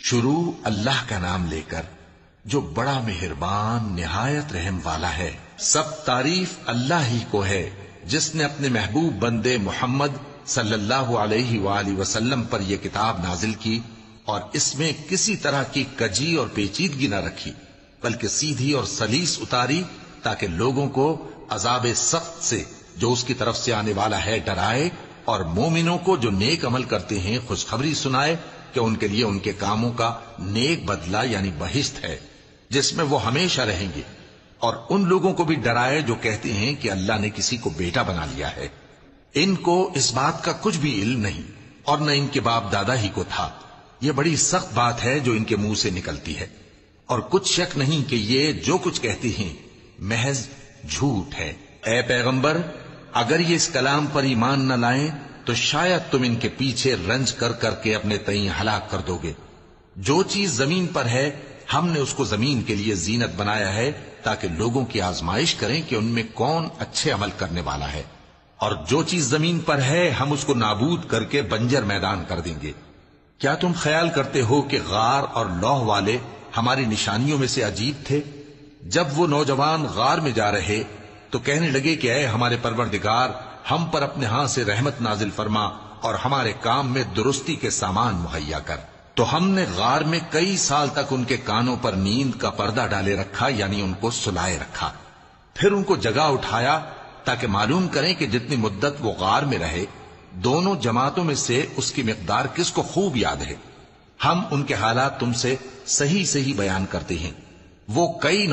شروع اللہ کا نام لے کر جو بڑا مہربان نہایت رحم والا ہے۔ سب تعریف اللہ ہی کو ہے جس نے اپنے محبوب بندے محمد صلی اللہ علیہ وآلہ وسلم پر یہ کتاب نازل کی اور اس میں کسی طرح کی کجی اور پیچیدگی نہ رکھی، بلکہ سیدھی اور سلیس اتاری تاکہ لوگوں کو عذاب سخت سے جو اس کی طرف سے آنے والا ہے ڈرائے، اور مومنوں کو جو نیک عمل کرتے ہیں خوشخبری سنائے کہ ان کے لیے ان کے کاموں کا نیک بدلہ یعنی بہشت ہے جس میں وہ ہمیشہ رہیں گے، اور ان لوگوں کو بھی ڈرائے جو کہتے ہیں کہ اللہ نے کسی کو بیٹا بنا لیا ہے۔ ان کو اس بات کا کچھ بھی علم نہیں اور نہ ان کے باپ دادا ہی کو تھا۔ یہ بڑی سخت بات ہے جو ان کے منہ سے نکلتی ہے، اور کچھ شک نہیں کہ یہ جو کچھ کہتے ہیں محض جھوٹ ہے۔ اے پیغمبر، اگر یہ اس کلام پر ایمان نہ لائیں تو شاید تم ان کے پیچھے رنج کر کر کے اپنے تئیں ہلاک کر دو گے۔ جو چیز زمین پر ہے ہم نے اس کو زمین کے لیے زینت بنایا ہے تاکہ لوگوں کی آزمائش کریں کہ ان میں کون اچھے عمل کرنے والا ہے، اور جو چیز زمین پر ہے ہم اس کو نابود کر کے بنجر میدان کر دیں گے۔ کیا تم خیال کرتے ہو کہ غار اور لوح والے ہماری نشانیوں میں سے عجیب تھے؟ جب وہ نوجوان غار میں جا رہے تو کہنے لگے کہ اے ہمارے پروردگار، ہم پر اپنے ہاں سے رحمت نازل فرما اور ہمارے کام میں درستی کے سامان مہیا کر۔ تو ہم نے غار میں کئی سال تک ان کے کانوں پر نیند کا پردہ ڈالے رکھا، یعنی ان کو سلائے رکھا، پھر ان کو جگا اٹھایا تاکہ معلوم کریں کہ جتنی مدت وہ غار میں رہے دونوں جماعتوں میں سے اس کی مقدار کس کو خوب یاد ہے۔ ہم ان کے حالات تم سے صحیح صحیح بیان کرتے ہیں۔ وہ کئی